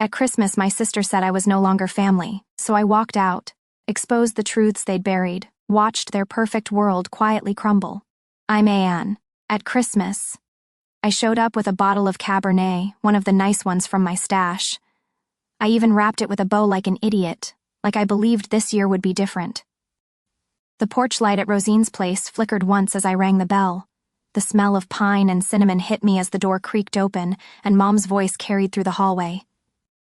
At Christmas, my sister said I was no longer family, so I walked out, exposed the truths they'd buried, watched their perfect world quietly crumble. I'm Anne. At Christmas, I showed up with a bottle of Cabernet, one of the nice ones from my stash. I even wrapped it with a bow like an idiot, like I believed this year would be different. The porch light at Rosine's place flickered once as I rang the bell. The smell of pine and cinnamon hit me as the door creaked open, and Mom's voice carried through the hallway.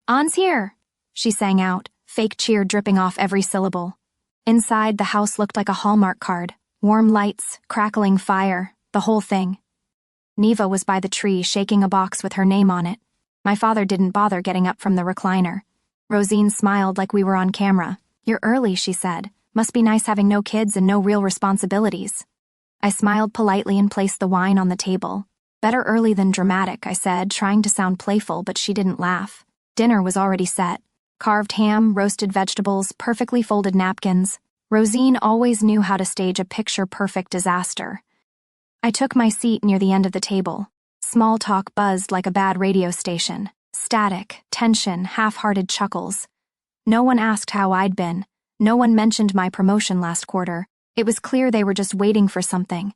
"Anne's here," she sang out, fake cheer dripping off every syllable. Inside, the house looked like a Hallmark card. Warm lights, crackling fire, the whole thing. Neva was by the tree, shaking a box with her name on it. My father didn't bother getting up from the recliner. Rosine smiled like we were on camera. "You're early," she said. "Must be nice having no kids and no real responsibilities." I smiled politely and placed the wine on the table. "Better early than dramatic," I said, trying to sound playful, but she didn't laugh. Dinner was already set. Carved ham, roasted vegetables, perfectly folded napkins. Rosine always knew how to stage a picture-perfect disaster. I took my seat near the end of the table. Small talk buzzed like a bad radio station. Static, tension, half-hearted chuckles. No one asked how I'd been. No one mentioned my promotion last quarter. It was clear they were just waiting for something.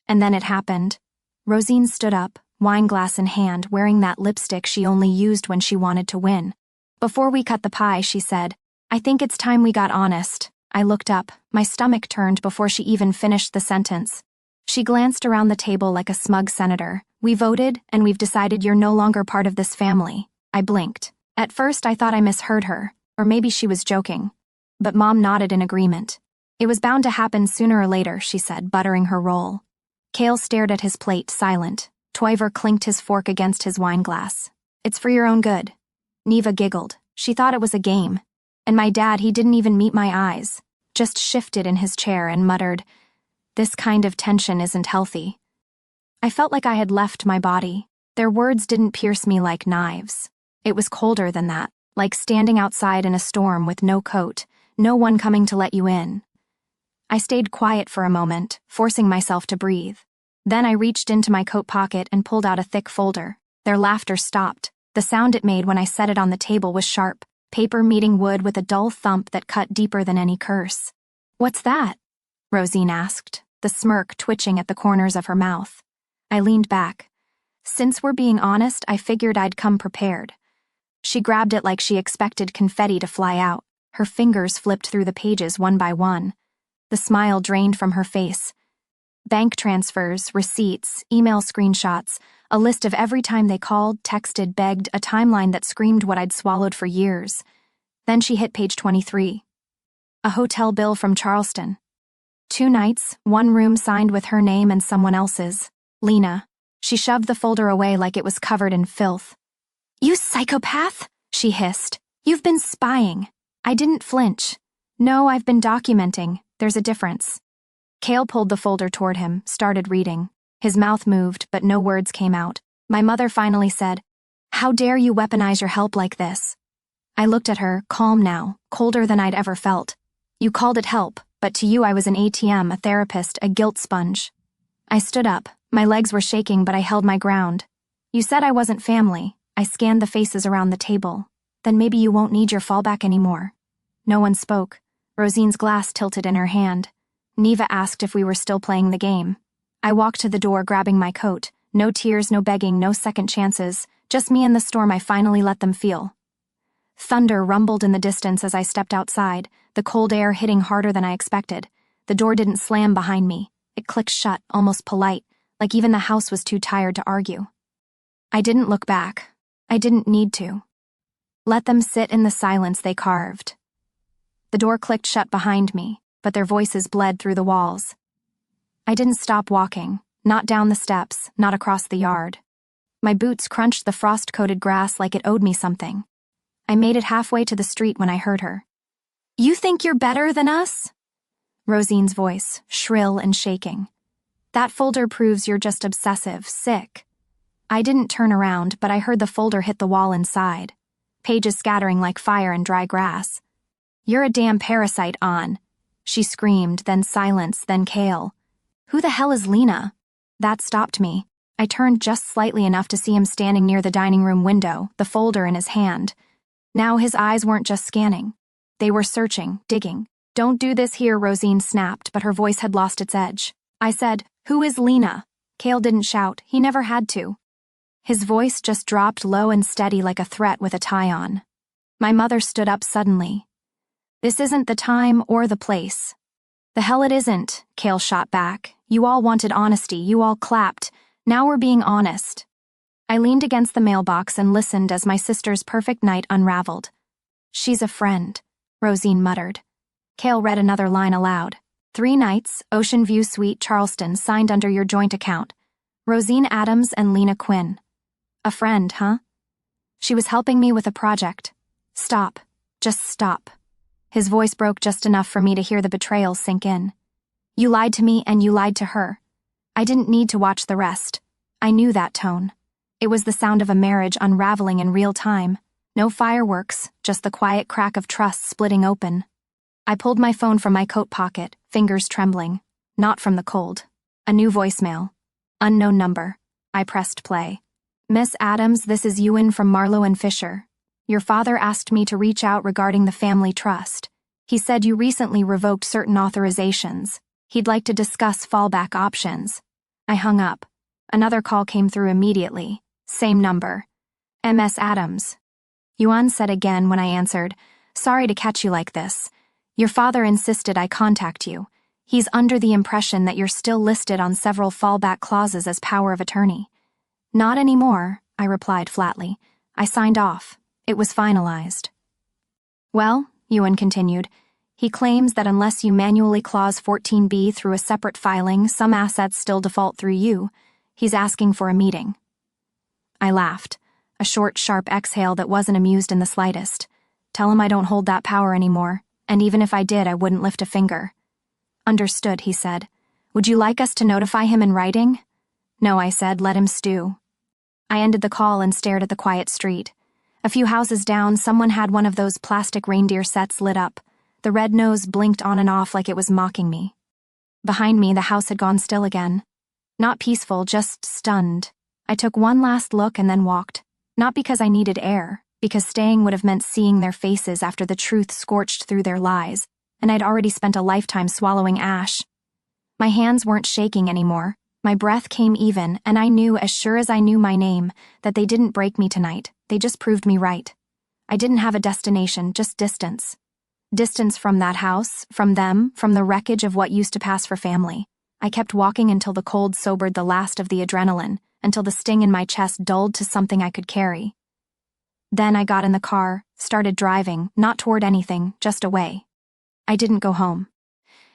And then it happened. Rosine stood up, wineglass in hand, wearing that lipstick she only used when she wanted to win. "Before we cut the pie," she said, "I think it's time we got honest." I looked up. My stomach turned before she even finished the sentence. She glanced around the table like a smug senator. "We voted, and we've decided you're no longer part of this family." I blinked. At first, I thought I misheard her, or maybe she was joking. But Mom nodded in agreement. "It was bound to happen sooner or later," she said, buttering her roll. Cale stared at his plate, silent. Toiver clinked his fork against his wineglass. "It's for your own good." Neva giggled. She thought it was a game. And my dad, he didn't even meet my eyes, just shifted in his chair and muttered, "This kind of tension isn't healthy." I felt like I had left my body. Their words didn't pierce me like knives. It was colder than that, like standing outside in a storm with no coat, no one coming to let you in. I stayed quiet for a moment, forcing myself to breathe. Then I reached into my coat pocket and pulled out a thick folder. Their laughter stopped. The sound it made when I set it on the table was sharp, paper meeting wood with a dull thump that cut deeper than any curse. "What's that?" Rosine asked, the smirk twitching at the corners of her mouth. I leaned back. "Since we're being honest, I figured I'd come prepared." She grabbed it like she expected confetti to fly out. Her fingers flipped through the pages one by one. The smile drained from her face. Bank transfers, receipts, email screenshots, a list of every time they called, texted, begged, a timeline that screamed what I'd swallowed for years. Then she hit page 23. A hotel bill from Charleston. 2 nights, 1 room signed with her name and someone else's. Lena. She shoved the folder away like it was covered in filth. "You psychopath!" she hissed. "You've been spying." I didn't flinch. "No, I've been documenting. There's a difference." Cale pulled the folder toward him, started reading. His mouth moved, but no words came out. My mother finally said, "How dare you weaponize your help like this?" I looked at her, calm now, colder than I'd ever felt. "You called it help, but to you I was an ATM, a therapist, a guilt sponge." I stood up. My legs were shaking, but I held my ground. "You said I wasn't family." I scanned the faces around the table. "Then maybe you won't need your fallback anymore." No one spoke. Rosine's glass tilted in her hand. Neva asked if we were still playing the game. I walked to the door, grabbing my coat. No tears, no begging, no second chances. Just me and the storm I finally let them feel. Thunder rumbled in the distance as I stepped outside, the cold air hitting harder than I expected. The door didn't slam behind me. It clicked shut, almost polite, like even the house was too tired to argue. I didn't look back. I didn't need to. Let them sit in the silence they carved. The door clicked shut behind me, but their voices bled through the walls. I didn't stop walking, not down the steps, not across the yard. My boots crunched the frost-coated grass like it owed me something. I made it halfway to the street when I heard her. "You think you're better than us?" Rosine's voice, shrill and shaking. "That folder proves you're just obsessive, sick." I didn't turn around, but I heard the folder hit the wall inside, pages scattering like fire in dry grass. "You're a damn parasite, Anne," she screamed, then silence, then Cale. "Who the hell is Lena?" That stopped me. I turned just slightly enough to see him standing near the dining room window, the folder in his hand. Now his eyes weren't just scanning. They were searching, digging. "Don't do this here," Rosine snapped, but her voice had lost its edge. I said, "Who is Lena?" Cale didn't shout. He never had to. His voice just dropped low and steady like a threat with a tie on. My mother stood up suddenly. "This isn't the time or the place." "The hell it isn't," Cale shot back. "You all wanted honesty. You all clapped. Now we're being honest." I leaned against the mailbox and listened as my sister's perfect night unraveled. "She's a friend," Rosine muttered. Cale read another line aloud. "3 nights, Ocean View Suite, Charleston, signed under your joint account. Rosine Adams and Lena Quinn." A friend, huh? She was helping me with a project. "Stop. Just stop." His voice broke just enough for me to hear the betrayal sink in. "You lied to me and you lied to her." I didn't need to watch the rest. I knew that tone. It was the sound of a marriage unraveling in real time. No fireworks, just the quiet crack of trust splitting open. I pulled my phone from my coat pocket, fingers trembling. Not from the cold. A new voicemail. Unknown number. I pressed play. "Miss Adams, this is Ewan from Marlowe and Fisher. Your father asked me to reach out regarding the family trust. He said you recently revoked certain authorizations. He'd like to discuss fallback options." I hung up. Another call came through immediately. Same number. "MS Adams." Yuan said again when I answered, "Sorry to catch you like this. Your father insisted I contact you. He's under the impression that you're still listed on several fallback clauses as power of attorney." "Not anymore," I replied flatly. "I signed off. It was finalized." "Well," Ewan continued, "he claims that unless you manually clause 14B through a separate filing, some assets still default through you. He's asking for a meeting." I laughed, a short, sharp exhale that wasn't amused in the slightest. "Tell him I don't hold that power anymore, and even if I did, I wouldn't lift a finger." "Understood," he said. "Would you like us to notify him in writing?" "No," I said, "let him stew." I ended the call and stared at the quiet street. A few houses down, someone had one of those plastic reindeer sets lit up. The red nose blinked on and off like it was mocking me. Behind me, the house had gone still again. Not peaceful, just stunned. I took one last look and then walked. Not because I needed air, because staying would have meant seeing their faces after the truth scorched through their lies, and I'd already spent a lifetime swallowing ash. My hands weren't shaking anymore. My breath came even, and I knew, as sure as I knew my name, that they didn't break me tonight. They just proved me right. I didn't have a destination, just distance. Distance from that house, from them, from the wreckage of what used to pass for family. I kept walking until the cold sobered the last of the adrenaline, until the sting in my chest dulled to something I could carry. Then I got in the car, started driving, not toward anything, just away. I didn't go home.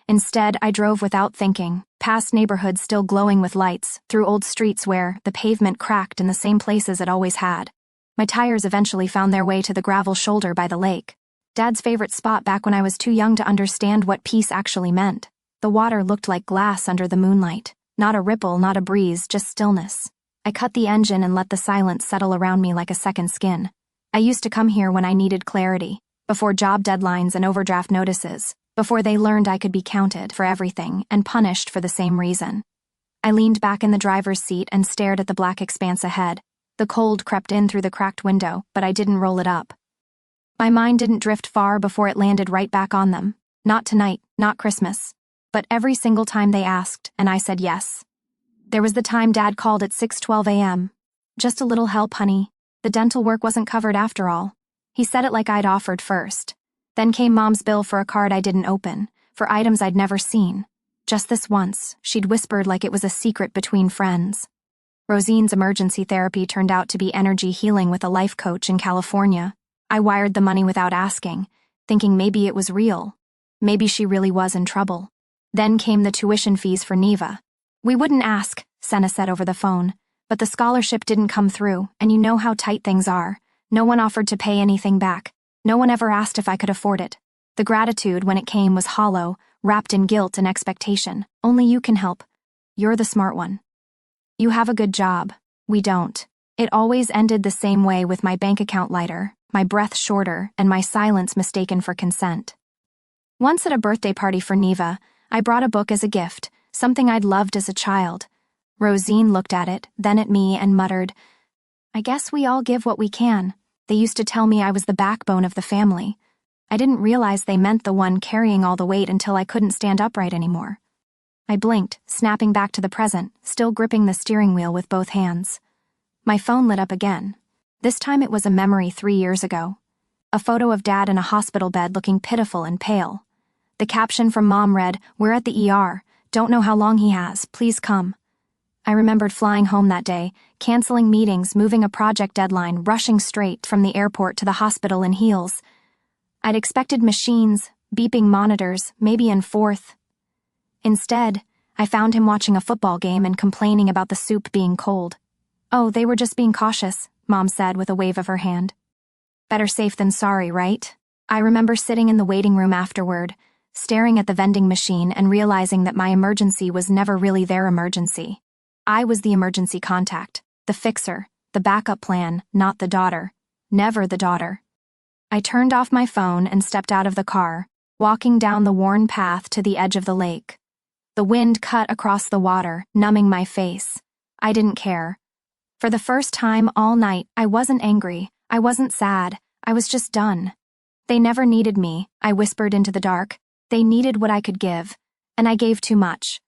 Instead, I drove without thinking, past neighborhoods still glowing with lights, through old streets where the pavement cracked in the same places it always had. My tires eventually found their way to the gravel shoulder by the lake. Dad's favorite spot back when I was too young to understand what peace actually meant. The water looked like glass under the moonlight. Not a ripple, not a breeze, just stillness. I cut the engine and let the silence settle around me like a second skin. I used to come here when I needed clarity, before job deadlines and overdraft notices, before they learned I could be counted for everything and punished for the same reason. I leaned back in the driver's seat and stared at the black expanse ahead. The cold crept in through the cracked window, but I didn't roll it up. My mind didn't drift far before it landed right back on them. Not tonight, not Christmas. But every single time they asked, and I said yes. There was the time Dad called at 6:12 a.m. "Just a little help, honey. The dental work wasn't covered after all." He said it like I'd offered first. Then came Mom's bill for a card I didn't open, for items I'd never seen. Just this once, she'd whispered like it was a secret between friends. Rosine's emergency therapy turned out to be energy healing with a life coach in California. I wired the money without asking, thinking maybe it was real. Maybe she really was in trouble. Then came the tuition fees for Neva. "We wouldn't ask," Senna said over the phone, "but the scholarship didn't come through, and you know how tight things are. No one offered to pay anything back. No one ever asked if I could afford it. The gratitude, when it came, was hollow, wrapped in guilt and expectation. Only you can help. You're the smart one. You have a good job. We don't." It always ended the same way, with my bank account lighter, my breath shorter, and my silence mistaken for consent. Once at a birthday party for Neva, I brought a book as a gift, something I'd loved as a child. Rosine looked at it, then at me, and muttered, "I guess we all give what we can. They used to tell me I was the backbone of the family. I didn't realize they meant the one carrying all the weight until I couldn't stand upright anymore." I blinked, snapping back to the present, still gripping the steering wheel with both hands. My phone lit up again. This time it was a memory 3 years ago. A photo of Dad in a hospital bed looking pitiful and pale. The caption from Mom read, "We're at the ER. Don't know how long he has. Please come." I remembered flying home that day, canceling meetings, moving a project deadline, rushing straight from the airport to the hospital in heels. I'd expected machines, beeping monitors, maybe in fourth. Instead, I found him watching a football game and complaining about the soup being cold. "Oh, they were just being cautious," Mom said with a wave of her hand. Better safe than sorry, right? I remember sitting in the waiting room afterward, staring at the vending machine and realizing that my emergency was never really their emergency. I was the emergency contact, the fixer, the backup plan, not the daughter. Never the daughter. I turned off my phone and stepped out of the car, walking down the worn path to the edge of the lake. The wind cut across the water, numbing my face. I didn't care. For the first time all night, I wasn't angry, I wasn't sad, I was just done. They never needed me, I whispered into the dark. They needed what I could give, and I gave too much.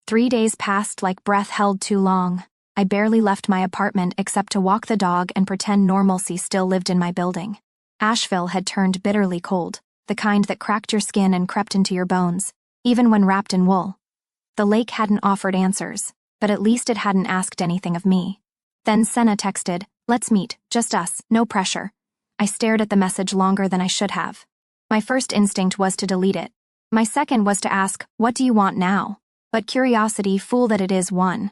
3 days passed like breath held too long. I barely left my apartment except to walk the dog and pretend normalcy still lived in my building. Asheville had turned bitterly cold, the kind that cracked your skin and crept into your bones, even when wrapped in wool. The lake hadn't offered answers, but at least it hadn't asked anything of me. Then Senna texted, "Let's meet, just us, no pressure." I stared at the message longer than I should have. My first instinct was to delete it. My second was to ask, "What do you want now?" But curiosity, fool that it is, won.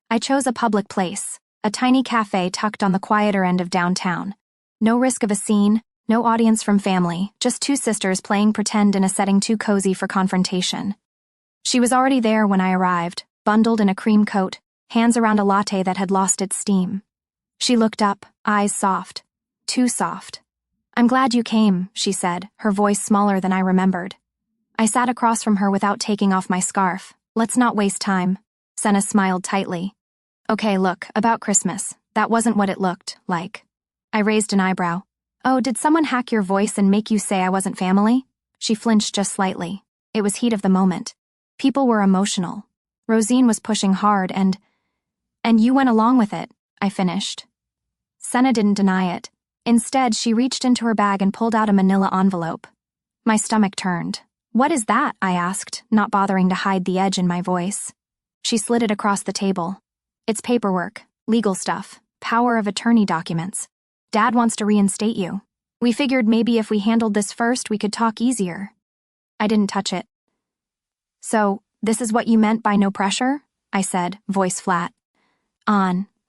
I chose a public place, a tiny cafe tucked on the quieter end of downtown. No risk of a scene, no audience from family, just two sisters playing pretend in a setting too cozy for confrontation. She was already there when I arrived, bundled in a cream coat, hands around a latte that had lost its steam. She looked up, eyes soft. Too soft. "I'm glad you came," she said, her voice smaller than I remembered. I sat across from her without taking off my scarf. "Let's not waste time." Senna smiled tightly. "Okay, look, about Christmas. That wasn't what it looked like." I raised an eyebrow. "Oh, did someone hack your voice and make you say I wasn't family?" She flinched just slightly. It was heat of the moment. People were emotional. Rosine was pushing hard and you went along with it, I finished. Senna didn't deny it. Instead, she reached into her bag and pulled out a manila envelope. My stomach turned. "What is that?" I asked, not bothering to hide the edge in my voice. She slid it across the table. "It's paperwork, legal stuff, power of attorney documents. Dad wants to reinstate you. We figured maybe if we handled this first, we could talk easier." I didn't touch it. "So, this is what you meant by no pressure?" I said, voice flat.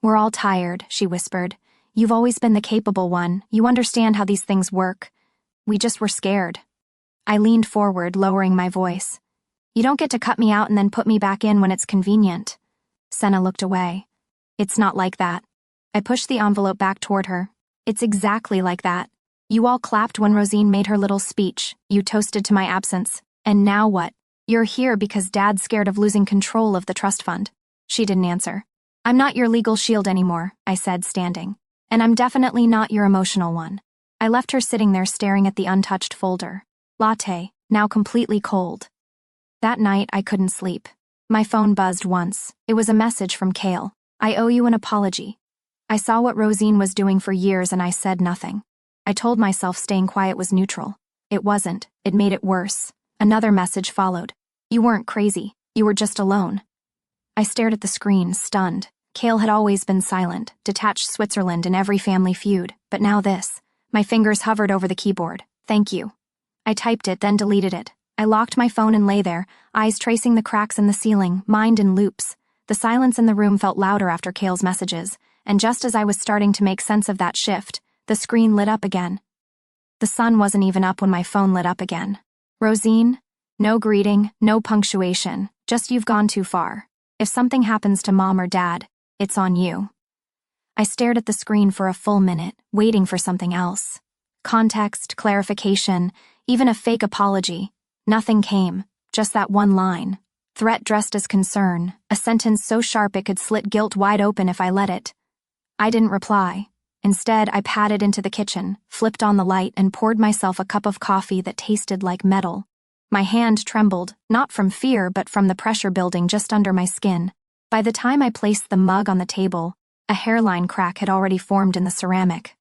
We're all tired," she whispered. "You've always been the capable one. You understand how these things work. We just were scared." I leaned forward, lowering my voice. "You don't get to cut me out and then put me back in when it's convenient." Senna looked away. "It's not like that." I pushed the envelope back toward her. "It's exactly like that. You all clapped when Rosine made her little speech. You toasted to my absence. And now what? You're here because Dad's scared of losing control of the trust fund." She didn't answer. "I'm not your legal shield anymore," I said, standing. "And I'm definitely not your emotional one." I left her sitting there staring at the untouched folder. Latte, now completely cold. That night, I couldn't sleep. My phone buzzed once. It was a message from Kale. "I owe you an apology." I saw what Rosine was doing for years and I said nothing. I told myself staying quiet was neutral. It wasn't. It made it worse. Another message followed. "You weren't crazy. You were just alone." I stared at the screen, stunned. Kale had always been silent, detached Switzerland in every family feud, but now this. My fingers hovered over the keyboard. "Thank you." I typed it, then deleted it. I locked my phone and lay there, eyes tracing the cracks in the ceiling, mind in loops. The silence in the room felt louder after Kale's messages, and just as I was starting to make sense of that shift, the screen lit up again. The sun wasn't even up when my phone lit up again. "Rosine? No greeting, no punctuation, just you've gone too far. If something happens to Mom or Dad, it's on you." I stared at the screen for a full minute, waiting for something else. Context, clarification, even a fake apology. Nothing came, just that one line. Threat dressed as concern, a sentence so sharp it could slit guilt wide open if I let it. I didn't reply. Instead, I padded into the kitchen, flipped on the light, and poured myself a cup of coffee that tasted like metal. My hand trembled, not from fear but from the pressure building just under my skin. By the time I placed the mug on the table, a hairline crack had already formed in the ceramic.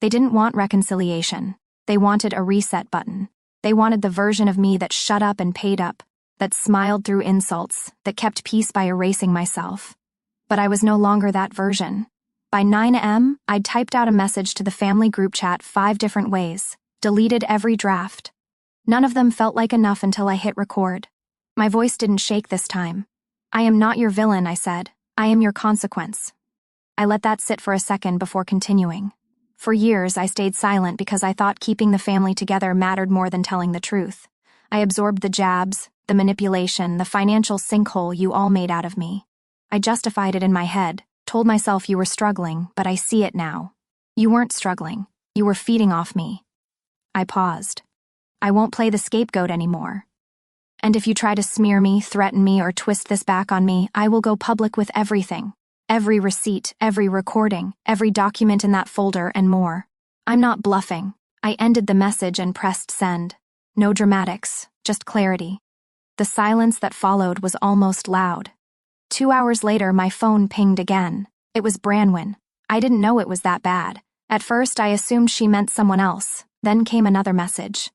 They didn't want reconciliation. They wanted a reset button. They wanted the version of me that shut up and paid up, that smiled through insults, that kept peace by erasing myself. But I was no longer that version. By 9 a.m., I'd typed out a message to the family group chat 5 different ways, deleted every draft. None of them felt like enough until I hit record. My voice didn't shake this time. "I am not your villain," I said. "I am your consequence." I let that sit for a second before continuing. For years, I stayed silent because I thought keeping the family together mattered more than telling the truth. I absorbed the jabs, the manipulation, the financial sinkhole you all made out of me. I justified it in my head, told myself you were struggling, but I see it now. You weren't struggling. You were feeding off me. I paused. I won't play the scapegoat anymore. And if you try to smear me, threaten me, or twist this back on me, I will go public with everything. Every receipt, every recording, every document in that folder, and more. I'm not bluffing. I ended the message and pressed send. No dramatics, just clarity. The silence that followed was almost loud. 2 hours later, my phone pinged again. It was Branwen. I didn't know it was that bad. At first, I assumed she meant someone else. Then came another message.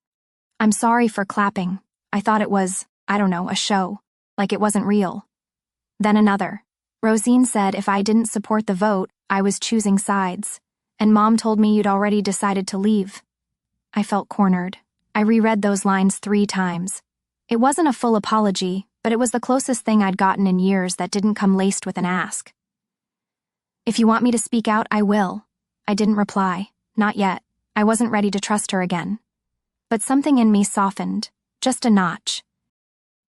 "I'm sorry for clapping. I thought it was, a show. Like it wasn't real." Then another. "Rosine said if I didn't support the vote, I was choosing sides. And Mom told me you'd already decided to leave." I felt cornered. I reread those lines 3 times. It wasn't a full apology, but it was the closest thing I'd gotten in years that didn't come laced with an ask. "If you want me to speak out, I will." I didn't reply. Not yet. I wasn't ready to trust her again. But something in me softened. Just a notch.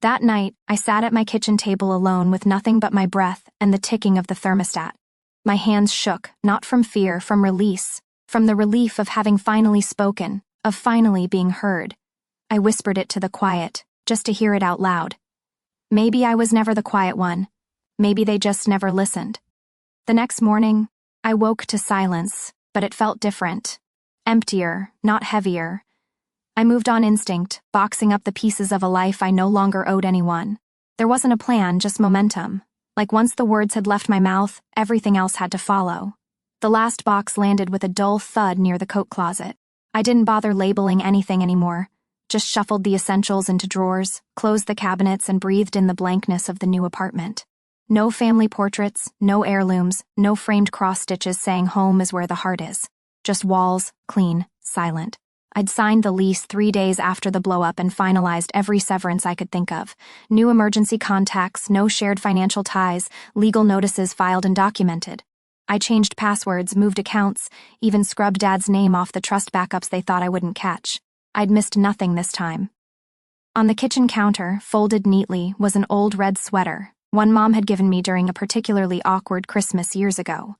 That night, I sat at my kitchen table alone with nothing but my breath and the ticking of the thermostat. My hands shook, not from fear, from release, from the relief of having finally spoken, of finally being heard. I whispered it to the quiet, just to hear it out loud. Maybe I was never the quiet one. Maybe they just never listened. The next morning, I woke to silence, but it felt different. Emptier, not heavier. I moved on instinct, boxing up the pieces of a life I no longer owed anyone. There wasn't a plan, just momentum. Like once the words had left my mouth, everything else had to follow. The last box landed with a dull thud near the coat closet. I didn't bother labeling anything anymore. Just shuffled the essentials into drawers, closed the cabinets, and breathed in the blankness of the new apartment. No family portraits, no heirlooms, no framed cross-stitches saying home is where the heart is. Just walls, clean, silent. I'd signed the lease 3 days after the blow-up and finalized every severance I could think of. New emergency contacts, no shared financial ties, legal notices filed and documented. I changed passwords, moved accounts, even scrubbed Dad's name off the trust backups they thought I wouldn't catch. I'd missed nothing this time. On the kitchen counter, folded neatly, was an old red sweater, one Mom had given me during a particularly awkward Christmas years ago.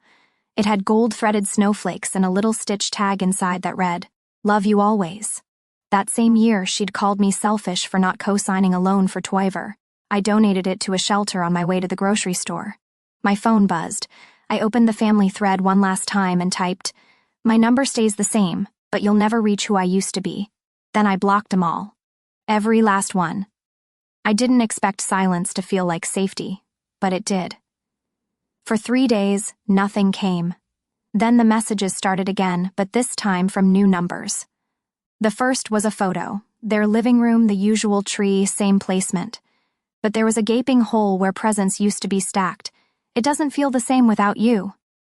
It had gold-threaded snowflakes and a little stitch tag inside that read, "Love you always." That same year, she'd called me selfish for not co-signing a loan for Toiver. I donated it to a shelter on my way to the grocery store. My phone buzzed. I opened the family thread one last time and typed, "My number stays the same, but you'll never reach who I used to be." Then I blocked them all. Every last one. I didn't expect silence to feel like safety, but it did. For 3 days, nothing came. Then the messages started again, but this time from new numbers. The first was a photo. Their living room, the usual tree, same placement. But there was a gaping hole where presents used to be stacked. "It doesn't feel the same without you."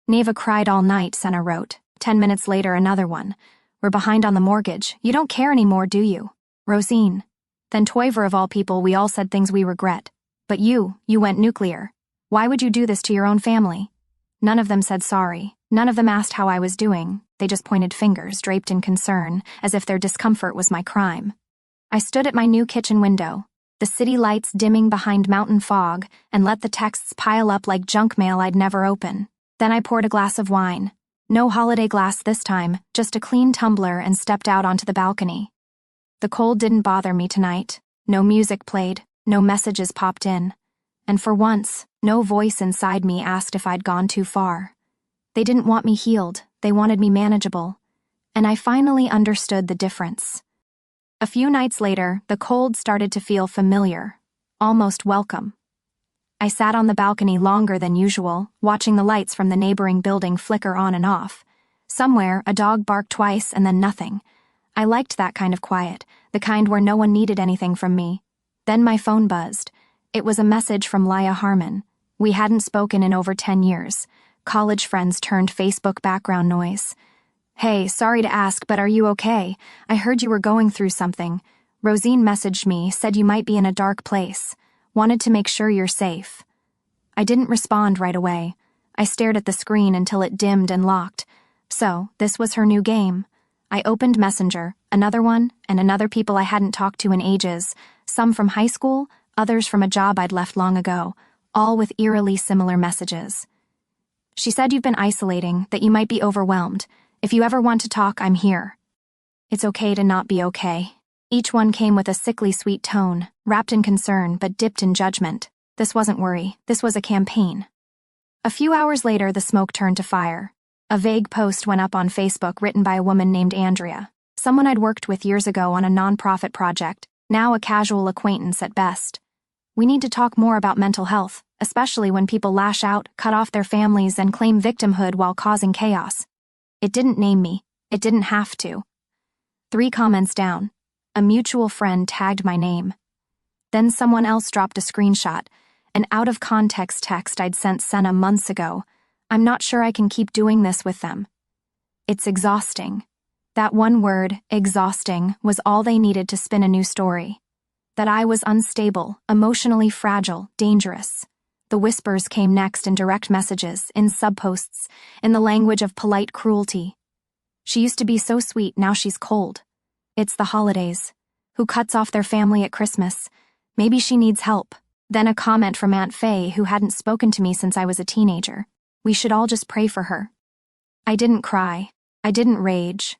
Neva cried all night, Senna wrote. 10 minutes later, another one. "We're behind on the mortgage. You don't care anymore, do you? Rosine." Then Toiver, of all people, we all said things we regret. "But you went nuclear. Why would you do this to your own family?" None of them said sorry. None of them asked how I was doing. They just pointed fingers, draped in concern, as if their discomfort was my crime. I stood at my new kitchen window, the city lights dimming behind mountain fog, and let the texts pile up like junk mail I'd never open. Then I poured a glass of wine. No holiday glass this time, just a clean tumbler, and stepped out onto the balcony. The cold didn't bother me tonight. No music played, No messages popped in. And for once, no voice inside me asked if I'd gone too far. They didn't want me healed, they wanted me manageable. And I finally understood the difference. A few nights later, the cold started to feel familiar, almost welcome. I sat on the balcony longer than usual, watching the lights from the neighboring building flicker on and off. Somewhere, a dog barked twice and then nothing. I liked that kind of quiet, the kind where no one needed anything from me. Then my phone buzzed. It was a message from Laya Harmon. We hadn't spoken in over 10 years. College friends turned Facebook background noise. "Hey, sorry to ask, but are you okay? I heard you were going through something. Rosine messaged me, said you might be in a dark place. Wanted to make sure you're safe." I didn't respond right away. I stared at the screen until it dimmed and locked. So, this was her new game. I opened Messenger, another one, and another people I hadn't talked to in ages, some from high school, others from a job I'd left long ago, all with eerily similar messages. "She said you've been isolating, that you might be overwhelmed. If you ever want to talk, I'm here." It's okay to not be okay. Each one came with a sickly sweet tone, wrapped in concern but dipped in judgment. This wasn't worry, this was a campaign. A few hours later, the smoke turned to fire. A vague post went up on Facebook written by a woman named Andrea, someone I'd worked with years ago on a nonprofit project, now a casual acquaintance at best. "We need to talk more about mental health, especially when people lash out, cut off their families, and claim victimhood while causing chaos." It didn't name me. It didn't have to. 3 comments down, a mutual friend tagged my name. Then someone else dropped a screenshot, an out-of-context text I'd sent Senna months ago. "I'm not sure I can keep doing this with them." It's exhausting. That one word, exhausting, was all they needed to spin a new story. That I was unstable, emotionally fragile, dangerous. The whispers came next in direct messages, in subposts, in the language of polite cruelty. "She used to be so sweet, now she's cold. It's the holidays. Who cuts off their family at Christmas? Maybe she needs help." Then a comment from Aunt Faye, who hadn't spoken to me since I was a teenager. "We should all just pray for her." I didn't cry. I didn't rage.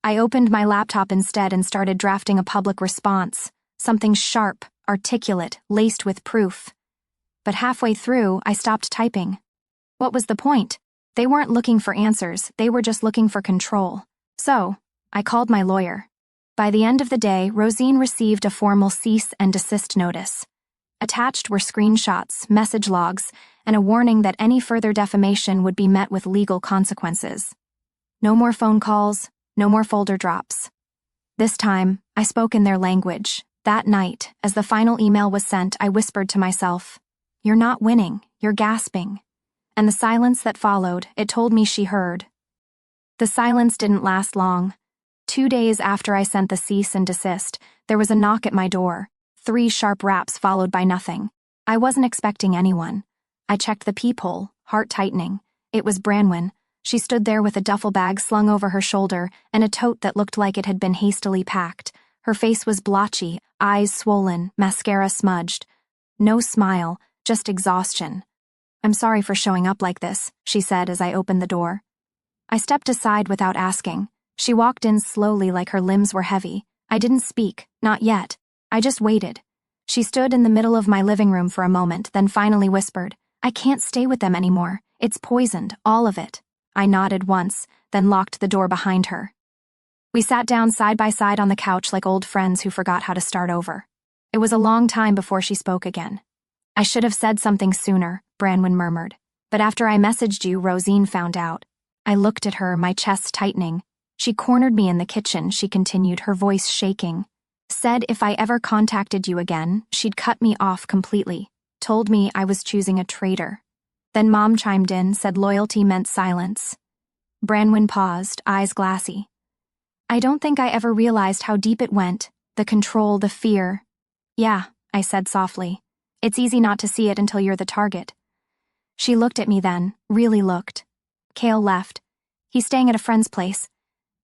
I opened my laptop instead and started drafting a public response, something sharp, articulate, laced with proof. But halfway through, I stopped typing. What was the point? They weren't looking for answers, they were just looking for control. So, I called my lawyer. By the end of the day, Rosine received a formal cease and desist notice. Attached were screenshots, message logs, and a warning that any further defamation would be met with legal consequences. No more phone calls, no more folder drops. This time, I spoke in their language. That night, as the final email was sent, I whispered to myself, "You're not winning, you're gasping." And the silence that followed, it told me she heard. The silence didn't last long. 2 days after I sent the cease and desist, there was a knock at my door. 3 sharp raps followed by nothing. I wasn't expecting anyone. I checked the peephole, heart tightening. It was Branwen. She stood there with a duffel bag slung over her shoulder and a tote that looked like it had been hastily packed. Her face was blotchy, eyes swollen, mascara smudged. No smile, just exhaustion. "I'm sorry for showing up like this," she said as I opened the door. I stepped aside without asking. She walked in slowly like her limbs were heavy. I didn't speak, not yet. I just waited. She stood in the middle of my living room for a moment, then finally whispered, "I can't stay with them anymore. It's poisoned, all of it." I nodded once, then locked the door behind her. We sat down side by side on the couch like old friends who forgot how to start over. It was a long time before she spoke again. "I should have said something sooner," Branwen murmured. "But after I messaged you, Rosine found out." I looked at her, my chest tightening. "She cornered me in the kitchen," she continued, her voice shaking. "Said if I ever contacted you again, she'd cut me off completely. Told me I was choosing a traitor." Then Mom chimed in, said loyalty meant silence. Branwen paused, eyes glassy. "I don't think I ever realized how deep it went. The control, the fear." "Yeah," I said softly. "It's easy not to see it until you're the target." She looked at me then, really looked. "Cale left. He's staying at a friend's place.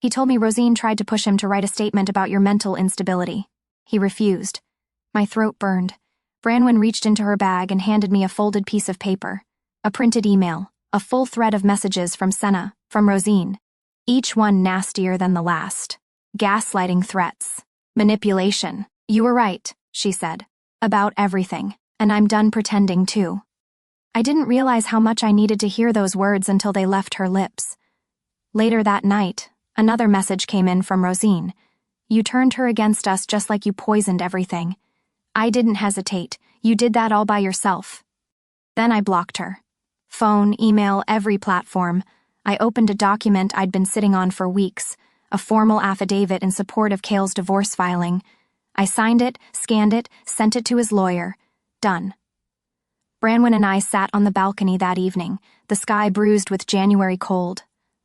He told me Rosine tried to push him to write a statement about your mental instability. He refused." My throat burned. Branwen reached into her bag and handed me a folded piece of paper. A printed email, a full thread of messages from Senna, from Rosine. Each one nastier than the last. Gaslighting threats. Manipulation. "You were right," she said. About everything, and I'm done pretending too. I didn't realize how much I needed to hear those words until they left her lips. Later that night, another message came in from Rosine. You turned her against us just like you poisoned everything. I didn't hesitate. You did that all by yourself. Then I blocked her. Phone, email, every platform. I opened a document I'd been sitting on for weeks, a formal affidavit in support of Cale's divorce filing. I signed it, scanned it, sent it to his lawyer. Done. Branwen and I sat on the balcony that evening, the sky bruised with January cold.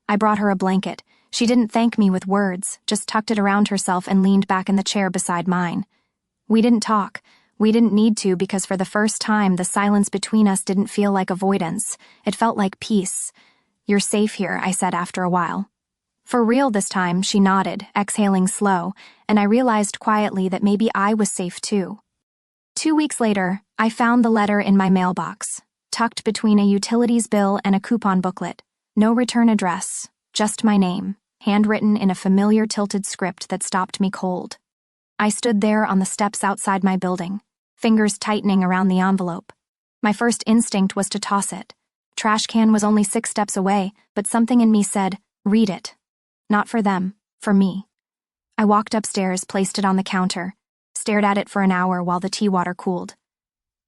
I brought her a blanket. She didn't thank me with words, just tucked it around herself and leaned back in the chair beside mine. We didn't talk. We didn't need to because for the first time the silence between us didn't feel like avoidance. It felt like peace. You're safe here, I said after a while. For real this time, she nodded, exhaling slow, and I realized quietly that maybe I was safe too. 2 weeks later, I found the letter in my mailbox, tucked between a utilities bill and a coupon booklet. No return address, just my name, handwritten in a familiar tilted script that stopped me cold. I stood there on the steps outside my building, fingers tightening around the envelope. My first instinct was to toss it. Trash can was only 6 steps away, but something in me said, read it. Not for them, for me. I walked upstairs, placed it on the counter, stared at it for an hour while the tea water cooled.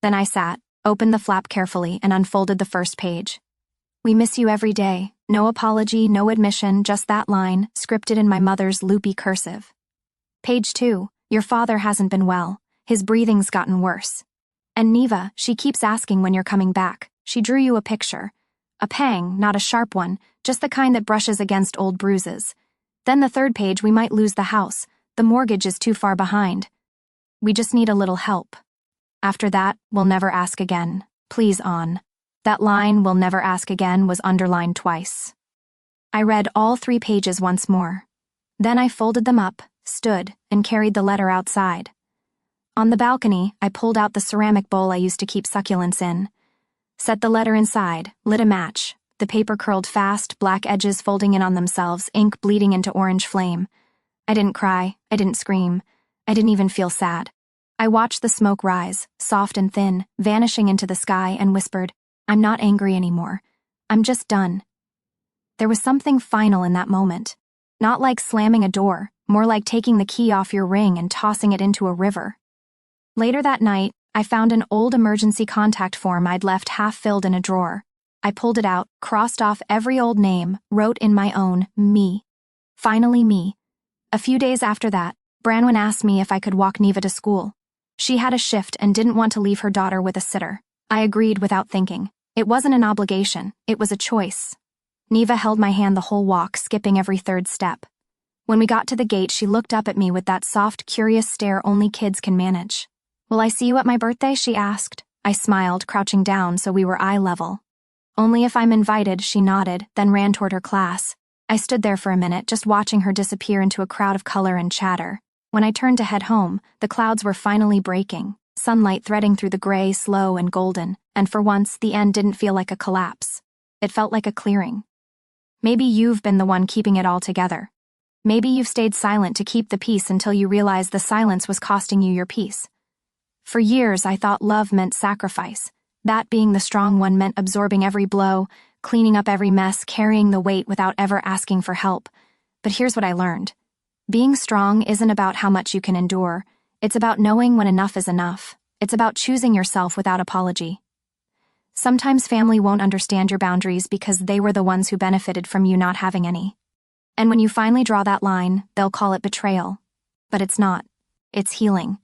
Then I sat, opened the flap carefully, and unfolded the first page. We miss you every day. No apology, no admission, just that line, scripted in my mother's loopy cursive. Page 2. Your father hasn't been well. His breathing's gotten worse. And Neva, she keeps asking when you're coming back. She drew you a picture. A pang, not a sharp one, just the kind that brushes against old bruises. Then the third page, we might lose the house. The mortgage is too far behind. We just need a little help. After that, we'll never ask again. Please, on. That line, we'll never ask again, was underlined twice. I read all 3 pages once more. Then I folded them up, stood, and carried the letter outside. On the balcony, I pulled out the ceramic bowl I used to keep succulents in. Set the letter inside, lit a match. The paper curled fast, black edges folding in on themselves, ink bleeding into orange flame. I didn't cry, I didn't scream, I didn't even feel sad. I watched the smoke rise, soft and thin, vanishing into the sky, and whispered, I'm not angry anymore. I'm just done. There was something final in that moment. Not like slamming a door, more like taking the key off your ring and tossing it into a river. Later that night, I found an old emergency contact form I'd left half-filled in a drawer. I pulled it out, crossed off every old name, wrote in my own, me. Finally me. A few days after that, Branwen asked me if I could walk Neva to school. She had a shift and didn't want to leave her daughter with a sitter. I agreed without thinking. It wasn't an obligation, it was a choice. Neva held my hand the whole walk, skipping every third step. When we got to the gate, she looked up at me with that soft, curious stare only kids can manage. Will I see you at my birthday? She asked. I smiled, crouching down so we were eye level. Only if I'm invited, she nodded, then ran toward her class. I stood there for a minute, just watching her disappear into a crowd of color and chatter. When I turned to head home, the clouds were finally breaking, sunlight threading through the gray, slow, and golden, and for once, the end didn't feel like a collapse. It felt like a clearing. Maybe you've been the one keeping it all together. Maybe you've stayed silent to keep the peace until you realized the silence was costing you your peace. For years, I thought love meant sacrifice. That being the strong one meant absorbing every blow, cleaning up every mess, carrying the weight without ever asking for help. But here's what I learned. Being strong isn't about how much you can endure. It's about knowing when enough is enough. It's about choosing yourself without apology. Sometimes family won't understand your boundaries because they were the ones who benefited from you not having any. And when you finally draw that line, they'll call it betrayal. But it's not. It's healing.